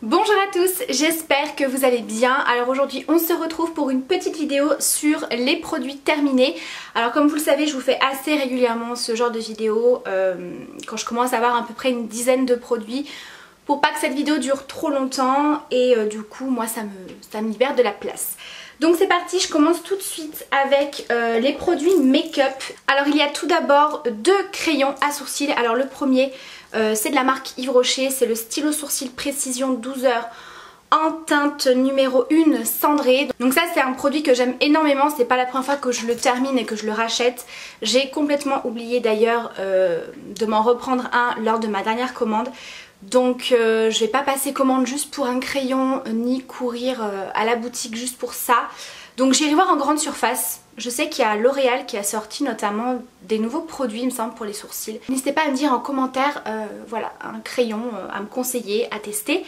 Bonjour à tous, j'espère que vous allez bien. Alors aujourd'hui on se retrouve pour une petite vidéo sur les produits terminés. Alors comme vous le savez, je vous fais assez régulièrement ce genre de vidéo quand je commence à avoir à peu près une dizaine de produits pour pas que cette vidéo dure trop longtemps et du coup moi ça me libère de la place. Donc c'est parti, je commence tout de suite avec les produits make-up. Alors il y a tout d'abord deux crayons à sourcils. Alors le premier c'est de la marque Yves Rocher, c'est le stylo sourcil précision 12 heures en teinte numéro 1 cendrée. Donc ça c'est un produit que j'aime énormément, c'est pas la première fois que je le termine et que je le rachète. J'ai complètement oublié d'ailleurs de m'en reprendre un lors de ma dernière commande. Donc je vais pas passer commande juste pour un crayon ni courir à la boutique juste pour ça. Donc j'irai voir en grande surface. Je sais qu'il y a L'Oréal qui a sorti notamment des nouveaux produits il me semble pour les sourcils. N'hésitez pas à me dire en commentaire voilà, un crayon à me conseiller, à tester.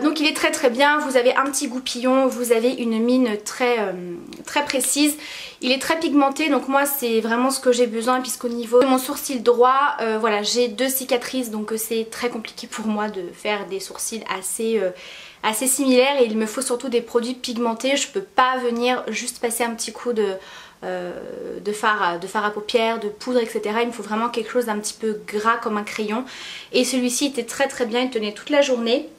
Donc il est très très bien, vous avez un petit goupillon, vous avez une mine très précise. Il est très pigmenté, donc moi c'est vraiment ce que j'ai besoin puisqu'au niveau de mon sourcil droit, voilà, j'ai deux cicatrices, donc c'est très compliqué pour moi de faire des sourcils assez similaires et il me faut surtout des produits pigmentés. Je peux pas venir juste passer un petit coup de fard à paupières, de poudre, etc. Il me faut vraiment quelque chose d'un petit peu gras comme un crayon. Et celui-ci était très très bien, il tenait toute la journée.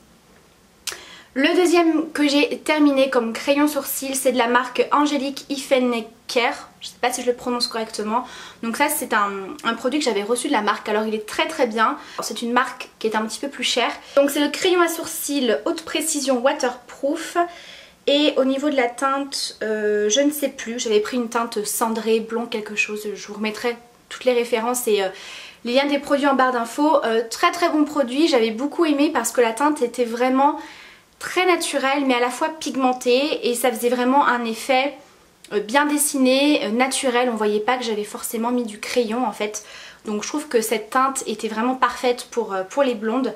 Le deuxième que j'ai terminé comme crayon sourcil, c'est de la marque Angélique Ifenecker. Je sais pas si je le prononce correctement. Donc ça c'est un produit que j'avais reçu de la marque. Alors il est très très bien. C'est une marque qui est un petit peu plus chère. Donc c'est le crayon à sourcils haute précision waterproof. Et au niveau de la teinte, je ne sais plus. J'avais pris une teinte cendrée, blond quelque chose. Je vous remettrai toutes les références et les liens des produits en barre d'infos. Très très bon produit. J'avais beaucoup aimé parce que la teinte était vraiment très naturel mais à la fois pigmenté et ça faisait vraiment un effet bien dessiné, naturel. On voyait pas que j'avais forcément mis du crayon en fait. Donc je trouve que cette teinte était vraiment parfaite pour les blondes.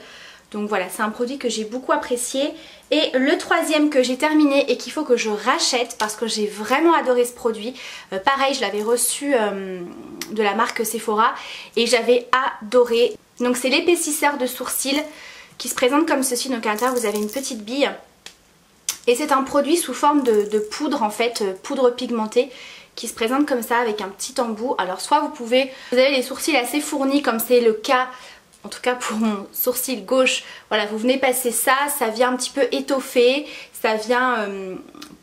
Donc voilà, c'est un produit que j'ai beaucoup apprécié. Et le troisième que j'ai terminé et qu'il faut que je rachète parce que j'ai vraiment adoré ce produit. Pareil, je l'avais reçu de la marque Sephora et j'avais adoré. Donc c'est l'épaississeur de sourcils qui se présente comme ceci. Donc à l'intérieur vous avez une petite bille et c'est un produit sous forme de poudre en fait, poudre pigmentée qui se présente comme ça avec un petit embout. Alors soit vous avez les sourcils assez fournis comme c'est le cas en tout cas pour mon sourcil gauche, voilà, vous venez passer ça, ça vient un petit peu étoffer, ça vient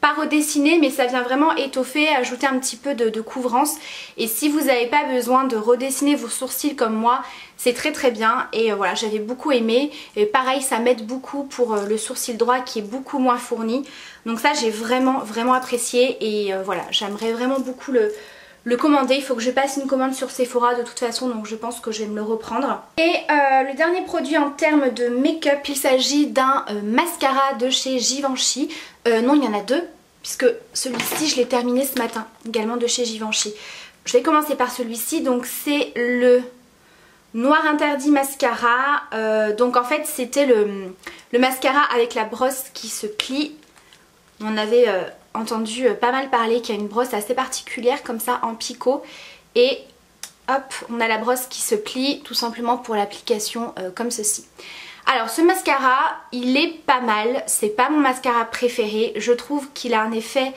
pas redessiner mais ça vient vraiment étoffer, ajouter un petit peu de couvrance. Et si vous n'avez pas besoin de redessiner vos sourcils comme moi, c'est très très bien. Et voilà, j'avais beaucoup aimé. Et pareil, ça m'aide beaucoup pour le sourcil droit qui est beaucoup moins fourni. Donc ça j'ai vraiment apprécié et voilà, j'aimerais vraiment beaucoup le commander. Il faut que je passe une commande sur Sephora de toute façon, donc je pense que je vais me le reprendre. Et le dernier produit en termes de make-up, il s'agit d'un mascara de chez Givenchy. Non, il y en a deux, puisque celui-ci je l'ai terminé ce matin, également de chez Givenchy. Je vais commencer par celui-ci, donc c'est le Noir Interdit Mascara. Donc en fait c'était le mascara avec la brosse qui se plie. On avait entendu pas mal parler qu'il y a une brosse assez particulière comme ça en picot et hop, on a la brosse qui se plie tout simplement pour l'application comme ceci. Alors ce mascara il est pas mal, c'est pas mon mascara préféré, je trouve qu'il a un effet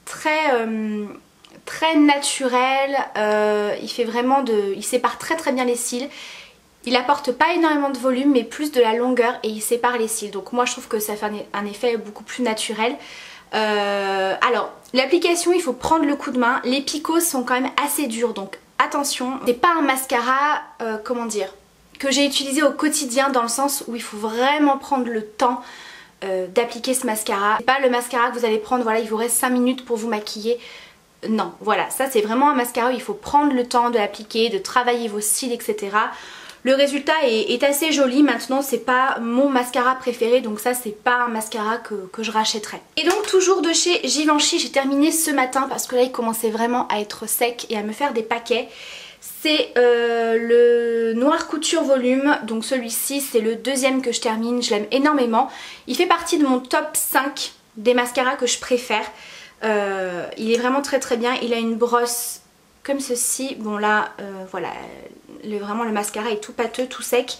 très naturel, il sépare très très bien les cils. Il apporte pas énormément de volume mais plus de la longueur et il sépare les cils. Donc moi je trouve que ça fait un effet beaucoup plus naturel. Alors l'application il faut prendre le coup de main. Les picots sont quand même assez durs donc attention. C'est pas un mascara comment dire, que j'ai utilisé au quotidien dans le sens où il faut vraiment prendre le temps d'appliquer ce mascara. C'est pas le mascara que vous allez prendre, voilà il vous reste 5 minutes pour vous maquiller. Non, voilà, ça c'est vraiment un mascara où il faut prendre le temps de l'appliquer, de travailler vos cils, etc. Le résultat est assez joli. Maintenant c'est pas mon mascara préféré, donc ça c'est pas un mascara que je rachèterais. Et donc toujours de chez Givenchy, j'ai terminé ce matin parce que là il commençait vraiment à être sec et à me faire des paquets. C'est le Noir Couture Volume, donc celui-ci c'est le deuxième que je termine, je l'aime énormément. Il fait partie de mon top 5 des mascaras que je préfère. Il est vraiment très très bien, il a une brosse comme ceci. Bon là, voilà, vraiment le mascara est tout pâteux, tout sec.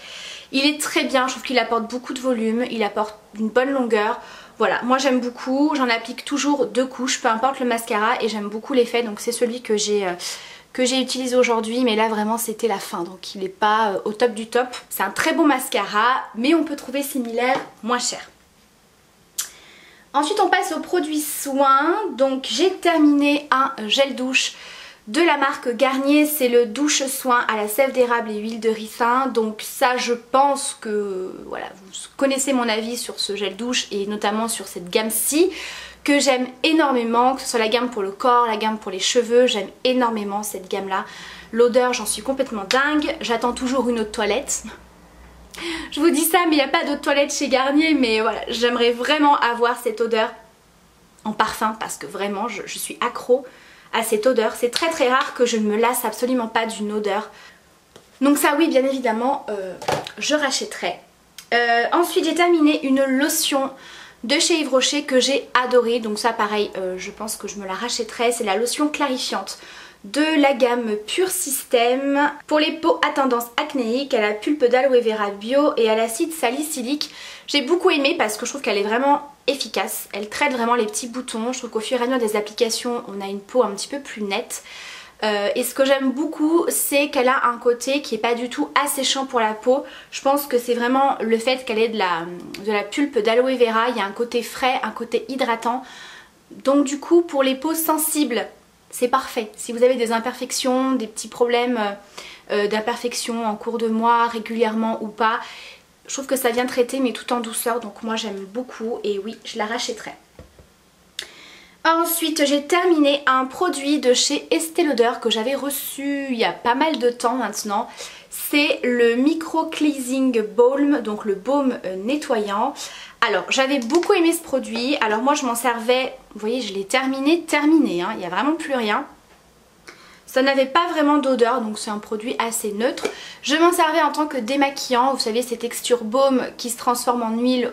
Il est très bien, je trouve qu'il apporte beaucoup de volume, il apporte une bonne longueur. Voilà, moi j'aime beaucoup, j'en applique toujours 2 couches, peu importe le mascara, et j'aime beaucoup l'effet. Donc c'est celui que j'ai utilisé aujourd'hui, mais là vraiment c'était la fin, donc il n'est pas au top du top. C'est un très bon mascara, mais on peut trouver similaire moins cher. Ensuite on passe aux produits soins. Donc j'ai terminé un gel douche de la marque Garnier, c'est le douche soin à la sève d'érable et huile de ricin. Donc ça, je pense que voilà, vous connaissez mon avis sur ce gel douche et notamment sur cette gamme-ci que j'aime énormément, que ce soit la gamme pour le corps, la gamme pour les cheveux. J'aime énormément cette gamme-là. L'odeur, j'en suis complètement dingue. J'attends toujours une eau de toilette. Je vous dis ça, mais il n'y a pas d'eau de toilette chez Garnier, mais voilà, j'aimerais vraiment avoir cette odeur en parfum parce que vraiment, je suis accro à cette odeur. C'est très très rare que je ne me lasse absolument pas d'une odeur. Donc ça oui, bien évidemment, je rachèterai. Ensuite j'ai terminé une lotion de chez Yves Rocher que j'ai adorée. Donc ça pareil, je pense que je me la rachèterai. C'est la lotion clarifiante de la gamme Pure System pour les peaux à tendance acnéique, à la pulpe d'aloe vera bio et à l'acide salicylique. J'ai beaucoup aimé parce que je trouve qu'elle est vraiment efficace, elle traite vraiment les petits boutons. Je trouve qu'au fur et à mesure des applications on a une peau un petit peu plus nette. Et ce que j'aime beaucoup, c'est qu'elle a un côté qui est pas du tout asséchant pour la peau. Je pense que c'est vraiment le fait qu'elle ait de la pulpe d'aloe vera. Il y a un côté frais, un côté hydratant. Donc du coup pour les peaux sensibles c'est parfait. Si vous avez des imperfections, des petits problèmes d'imperfections en cours de mois, régulièrement ou pas, je trouve que ça vient traiter mais tout en douceur. Donc moi j'aime beaucoup et oui, je la rachèterai. Ensuite j'ai terminé un produit de chez Estée Lauder que j'avais reçu il y a pas mal de temps maintenant. C'est le Micro Cleansing Balm, donc le baume nettoyant. Alors j'avais beaucoup aimé ce produit, alors moi je m'en servais, vous voyez je l'ai terminé, hein, il n'y a vraiment plus rien. Ça n'avait pas vraiment d'odeur, donc c'est un produit assez neutre. Je m'en servais en tant que démaquillant, vous savez ces textures baume qui se transforment en huile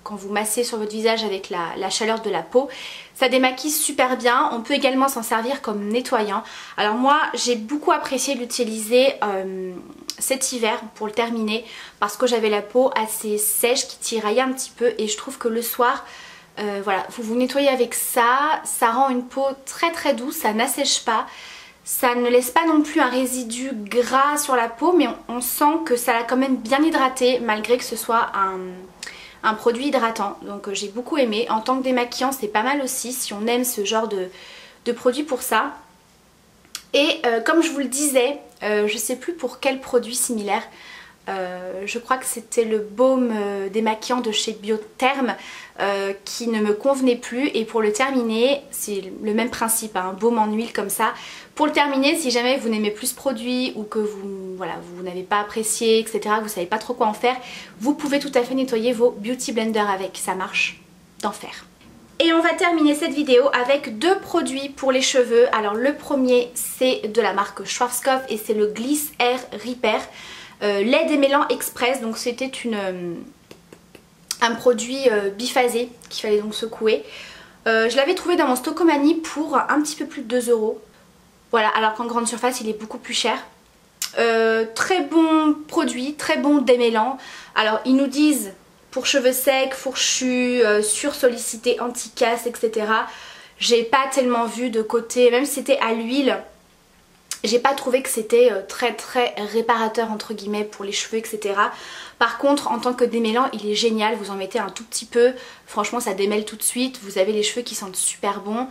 quand vous massez sur votre visage avec la chaleur de la peau. Ça démaquille super bien, on peut également s'en servir comme nettoyant. Alors moi j'ai beaucoup apprécié l'utiliser cet hiver pour le terminer parce que j'avais la peau assez sèche qui tiraillait un petit peu et je trouve que le soir... voilà, vous nettoyez avec ça, ça rend une peau très très douce, ça n'assèche pas. Ça ne laisse pas non plus un résidu gras sur la peau, mais on sent que ça l'a quand même bien hydraté malgré que ce soit un produit hydratant. Donc j'ai beaucoup aimé. En tant que démaquillant c'est pas mal aussi si on aime ce genre de produit pour ça. Et comme je vous le disais, je sais plus pour quel produit similaire. Je crois que c'était le baume démaquillant de chez Biotherm qui ne me convenait plus. Et pour le terminer, c'est le même principe, un baume en huile comme ça. Pour le terminer, si jamais vous n'aimez plus ce produit ou que vous n'avez pas apprécié, etc., que vous savez pas trop quoi en faire, vous pouvez tout à fait nettoyer vos Beauty Blender avec, ça marche d'enfer. Et on va terminer cette vidéo avec 2 produits pour les cheveux. Alors le premier c'est de la marque Schwarzkopf et c'est le Gliss Hair Repair. Lait démêlant express, donc c'était un produit biphasé qu'il fallait donc secouer. Je l'avais trouvé dans mon Stocomanie pour un petit peu plus de 2 €. Voilà, alors qu'en grande surface il est beaucoup plus cher. Très bon produit, très bon démêlant. Alors ils nous disent pour cheveux secs, fourchus, sursollicités, anti-casse, etc. J'ai pas tellement vu de côté, même si c'était à l'huile, j'ai pas trouvé que c'était très réparateur entre guillemets pour les cheveux, etc. Par contre en tant que démêlant il est génial, vous en mettez un tout petit peu, franchement ça démêle tout de suite, vous avez les cheveux qui sentent super bon.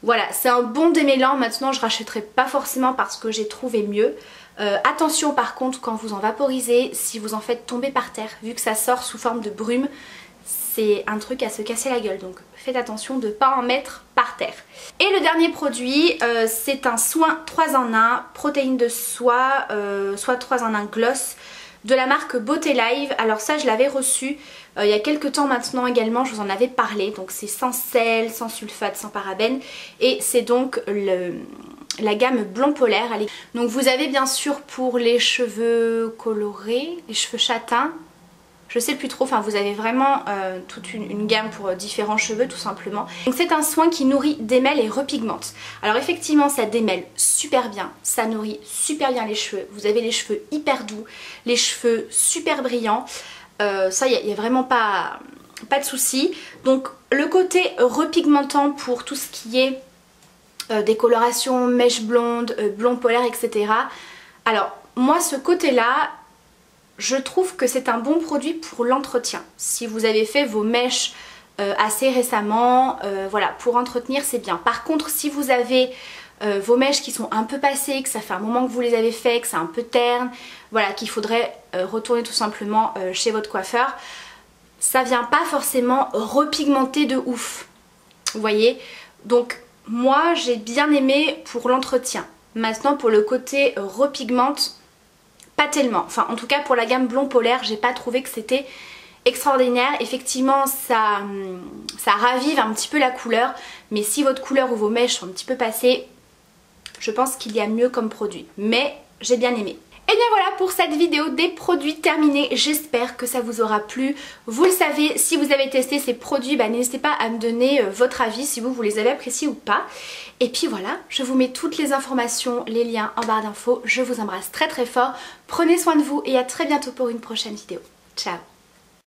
Voilà, c'est un bon démêlant. Maintenant je rachèterai pas forcément parce que j'ai trouvé mieux. Attention par contre quand vous en vaporisez, si vous en faites tomber par terre, vu que ça sort sous forme de brume, c'est un truc à se casser la gueule, donc faites attention de ne pas en mettre par terre. Et le dernier produit, c'est un soin 3 en 1, protéines de soie, soit 3 en 1 gloss, de la marque Beauté Live. Alors ça je l'avais reçu il y a quelques temps maintenant également, je vous en avais parlé. Donc c'est sans sel, sans sulfate, sans parabènes. Et c'est donc la gamme blond polaire. Donc vous avez bien sûr pour les cheveux colorés, les cheveux châtains, je sais plus trop, enfin vous avez vraiment toute une gamme pour différents cheveux tout simplement. Donc c'est un soin qui nourrit, démêle et repigmente. Alors effectivement ça démêle super bien, ça nourrit super bien les cheveux, vous avez les cheveux hyper doux, les cheveux super brillants, ça il n'y a vraiment pas de souci. Donc le côté repigmentant pour tout ce qui est décoloration, mèches blondes, blond polaire, etc. Alors moi ce côté là, je trouve que c'est un bon produit pour l'entretien. Si vous avez fait vos mèches assez récemment, voilà, pour entretenir c'est bien. Par contre si vous avez vos mèches qui sont un peu passées, que ça fait un moment que vous les avez fait, que c'est un peu terne, voilà, qu'il faudrait retourner tout simplement chez votre coiffeur, ça vient pas forcément repigmenter de ouf, vous voyez. Donc moi j'ai bien aimé pour l'entretien. Maintenant pour le côté repigmente, pas tellement. Enfin en tout cas pour la gamme blond polaire, j'ai pas trouvé que c'était extraordinaire. Effectivement ça ravive un petit peu la couleur, mais si votre couleur ou vos mèches sont un petit peu passées, je pense qu'il y a mieux comme produit. Mais j'ai bien aimé. Et bien voilà pour cette vidéo des produits terminés, j'espère que ça vous aura plu. Vous le savez, si vous avez testé ces produits, n'hésitez pas à me donner votre avis si vous les avez appréciés ou pas. Et puis voilà, je vous mets toutes les informations, les liens en barre d'infos. Je vous embrasse très très fort, prenez soin de vous et à très bientôt pour une prochaine vidéo. Ciao!